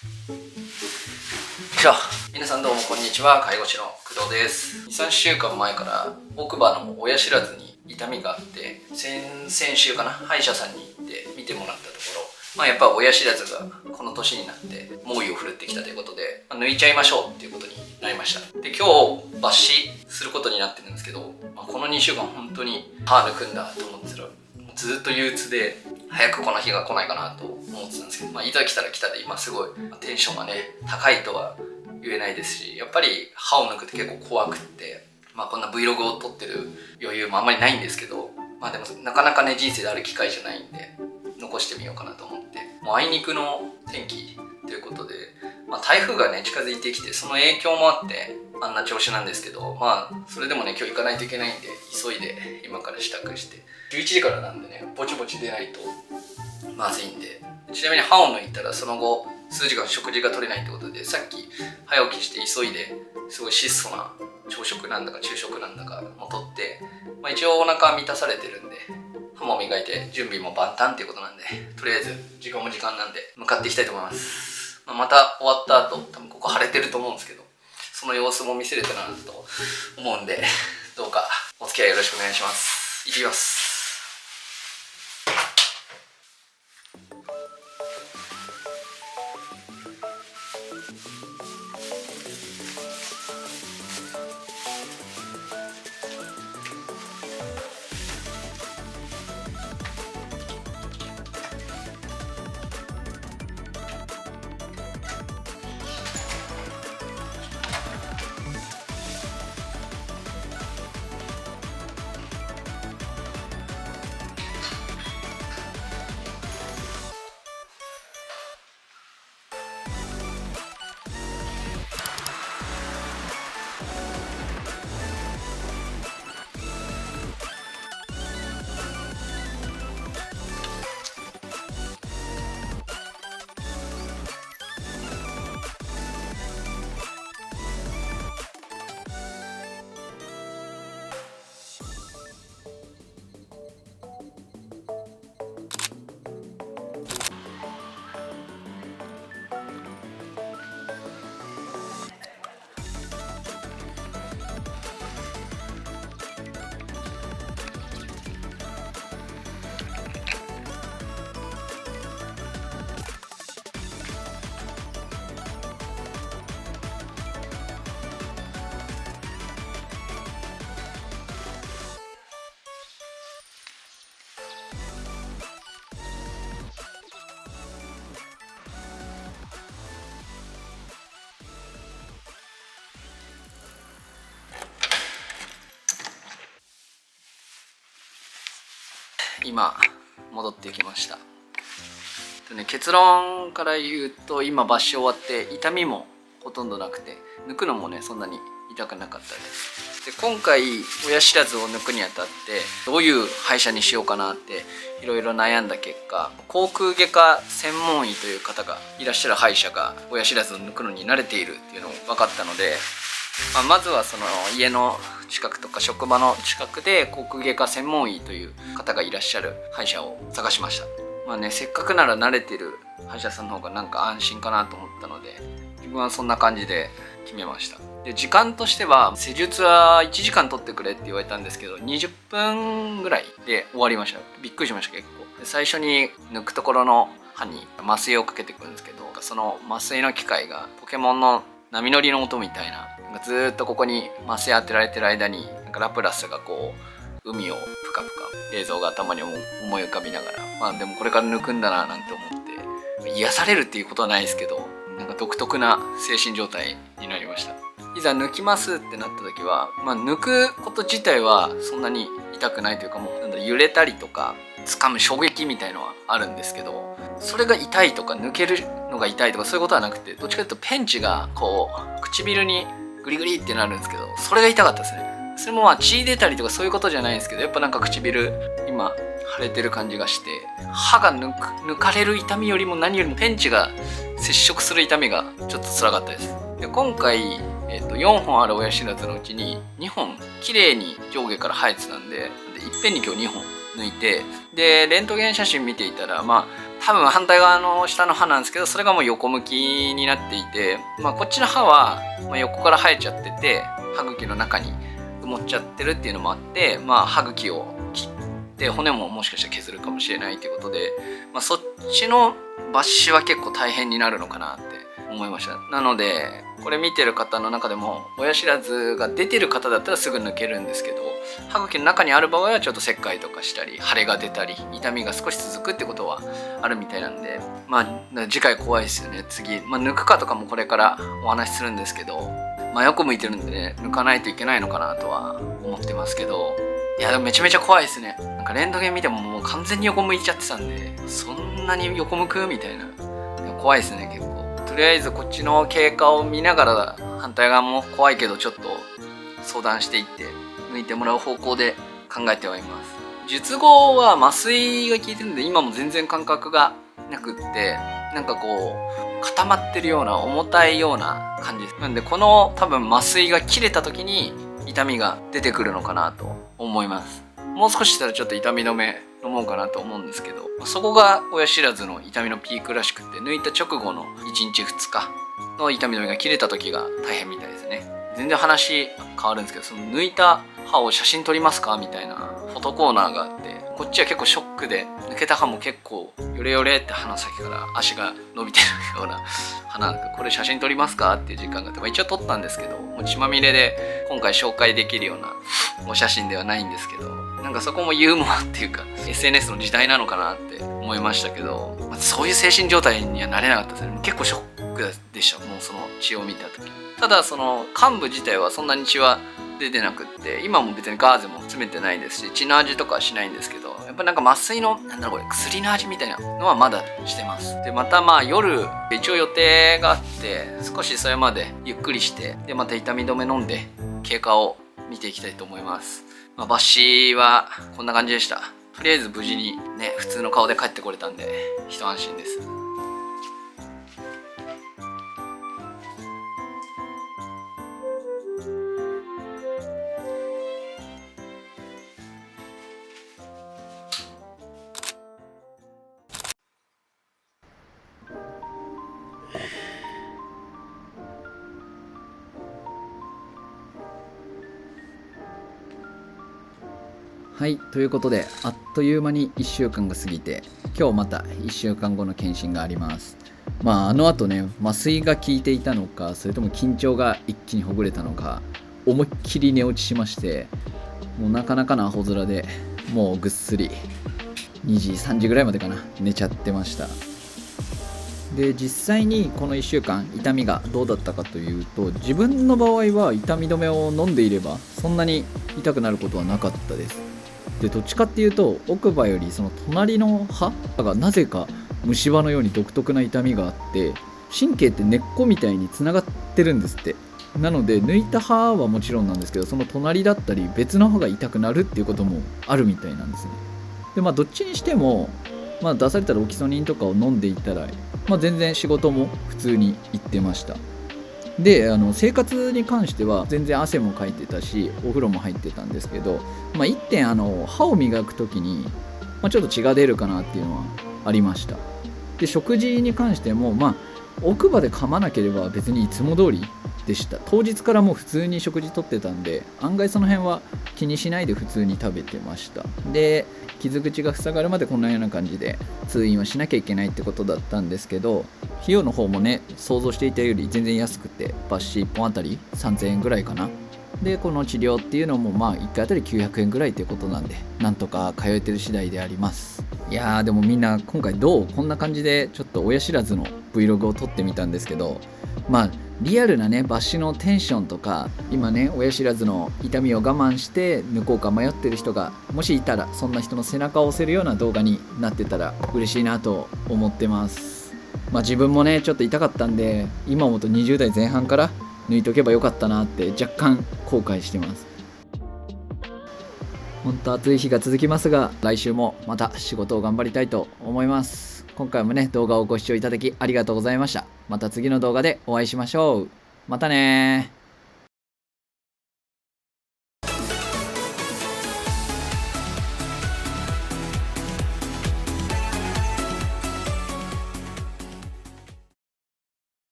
じゃあ皆さんどうもこんにちは。介護士の工藤です。 2,3 週間前から奥歯の親知らずに痛みがあって、先週かな、歯医者さんに行って見てもらったところ、やっぱ親知らずがこの年になって猛威を振るってきたということで、抜いちゃいましょうっていうことになりました。で、今日抜歯することになってるんですけど、この2週間本当に歯抜くんだと思ってたらずっと憂鬱で、早くこの日が来ないかなと思ってたんですけど、いざ来たら来たで今すごいテンションがね高いとは言えないですし、やっぱり歯を抜くって結構怖くって、こんな Vlog を撮ってる余裕もあんまりないんですけど、でもなかなかね人生である機会じゃないんで残してみようかなと思って、もうあいにくの天気ということで、台風がね近づいてきて、その影響もあってあんな調子なんですけど、それでもね今日行かないといけないんで急いで今から支度して、11時からなんでねぼちぼち出ないとまずいんで。ちなみに歯を抜いたらその後数時間食事が取れないってことで、さっき早起きして急いですごい質素な朝食なんだか昼食なんだかも取って、一応お腹は満たされてるんで歯も磨いて準備も万端っていうことなんで、とりあえず時間も時間なんで向かっていきたいと思います。また終わった後多分ここ晴れてると思うんですけど、その様子も見せれたらなと思うんで、どうかお付き合いよろしくお願いします。行ってきます。今戻ってきました。結論から言うと、今抜歯終わって痛みもほとんどなくて、抜くのもねそんなに痛くなかったです。で、今回親知らずを抜くにあたってどういう歯医者にしようかなっていろいろ悩んだ結果、口腔外科専門医という方がいらっしゃる歯医者が親知らずを抜くのに慣れているっていうのが分かったので、まずはその家の近くとか職場の近くで口腔外科専門医という方がいらっしゃる歯医者を探しました。せっかくなら慣れてる歯医者さんの方がなんか安心かなと思ったので、自分はそんな感じで決めました。で、時間としては施術は1時間取ってくれって言われたんですけど、20分ぐらいで終わりました。びっくりしました。結構で、最初に抜くところの歯に麻酔をかけてくるんですけど、その麻酔の機械がポケモンの波乗りの音みたいな、ずーっとここに麻酔当てられてる間にラプラスがこう海をぷかぷか映像が頭に思い浮かびながら、でもこれから抜くんだななんて思って、癒されるっていうことはないですけど、なんか独特な精神状態になりました。いざ抜きますってなった時は、抜くこと自体はそんなに痛くないというか、もう揺れたりとか掴む衝撃みたいのはあるんですけど、それが痛いとか抜けるのが痛いとかそういうことはなくて、どっちかというとペンチがこう唇にグリグリってなるんですけど、それが痛かったですね。それも血出たりとかそういうことじゃないんですけど、やっぱなんか唇今腫れてる感じがして、歯が抜かれる痛みよりも何よりもペンチが接触する痛みがちょっと辛かったです。で、今回、4本ある親知らずのうちに2本綺麗に上下から生えてたんで、いっぺんに今日2本抜いて、でレントゲン写真見ていたら、多分反対側の下の歯なんですけど、それがもう横向きになっていて、こっちの歯は横から生えちゃってて歯茎の中に埋もっちゃってるっていうのもあって、歯茎を切って骨ももしかしたら削るかもしれないということで、そっちの抜歯は結構大変になるのかなって思いました。なのでこれ見てる方の中でも親知らずが出てる方だったらすぐ抜けるんですけど、歯茎の中にある場合はちょっと切開とかしたり腫れが出たり痛みが少し続くってことはあるみたいなんで、次回怖いですよね。次、抜くかとかもこれからお話しするんですけど、横向いてるんでね、抜かないといけないのかなとは思ってますけど、いやでもめちゃめちゃ怖いですね。なんかレントゲン見てももう完全に横向いちゃってたんで、そんなに横向くみたいな。怖いですね結構。とりあえずこっちの経過を見ながら反対側も怖いけどちょっと相談していって抜いてもらう方向で考えてはいます。術後は麻酔が効いてるんで今も全然感覚がなくって、なんかこう固まってるような重たいような感じです。なんでこの多分麻酔が切れた時に痛みが出てくるのかなと思います。もう少ししたらちょっと痛み止め飲もうかなと思うんですけど、そこが親知らずの痛みのピークらしくて、抜いた直後の1日2日の痛み止めが切れた時が大変みたいですね。全然話変わるんですけど、その抜いた歯を写真撮りますかみたいなフォトコーナーがあって、こっちは結構ショックで、抜けた歯も結構ヨレヨレって鼻先から足が伸びてるような歯なんで、これ写真撮りますかっていう時間があって、一応撮ったんですけど、もう血まみれで今回紹介できるようなお写真ではないんですけど、なんかそこもユーモアっていうか SNS の時代なのかなって思いましたけど、そういう精神状態にはなれなかったですね。結構ショックでした。もうその血を見た時。ただその患部自体はそんなに血は出てなくって、今も別にガーゼも詰めてないですし、血の味とかはしないんですけど、やっぱなんか麻酔のこれ薬の味みたいなのはまだしてます。でまた夜一応予定があって、少しそれまでゆっくりして、でまた痛み止め飲んで経過を見ていきたいと思います。抜歯はこんな感じでした。とりあえず無事にね、普通の顔で帰ってこれたんで一安心です。はい、ということであっという間に1週間が過ぎて、今日また1週間後の検診があります。あの後ね、麻酔が効いていたのか、それとも緊張が一気にほぐれたのか、思いっきり寝落ちしまして、もうなかなかのアホ面で、もうぐっすり2時3時ぐらいまでかな、寝ちゃってました。で実際にこの1週間痛みがどうだったかというと、自分の場合は痛み止めを飲んでいればそんなに痛くなることはなかったです。でどっちかっていうと、奥歯よりその隣の歯がなぜか虫歯のように独特な痛みがあって、神経って根っこみたいにつながってるんですって。なので抜いた歯はもちろんなんですけど、その隣だったり別の歯が痛くなるっていうこともあるみたいなんですね。でどっちにしても、出されたらオキソニンとかを飲んでいたら、全然仕事も普通に行ってました。で生活に関しては全然汗もかいてたし、お風呂も入ってたんですけど、一点歯を磨く時に、ちょっと血が出るかなっていうのはありました。で食事に関しても、奥歯で噛まなければ別にいつも通りでした。当日からもう普通に食事とってたんで、案外その辺は気にしないで普通に食べてました。で傷口が塞がるまでこんなような感じで通院はしなきゃいけないってことだったんですけど、費用の方もね、想像していたより全然安くて、抜歯1本あたり3000円ぐらいかな。でこの治療っていうのも1回あたり900円ぐらいっていうことなんで、なんとか通えてる次第であります。いやーでもみんな今回こんな感じでちょっと親知らずの Vlog を撮ってみたんですけど、リアルなね抜歯のテンションとか、今ね親知らずの痛みを我慢して抜こうか迷ってる人がもしいたら、そんな人の背中を押せるような動画になってたら嬉しいなと思ってます。自分もねちょっと痛かったんで、今思うと20代前半から抜いとけばよかったなって若干後悔してます。本当暑い日が続きますが、来週もまた仕事を頑張りたいと思います。今回もね動画をご視聴いただきありがとうございました。また次の動画でお会いしましょう。またねー。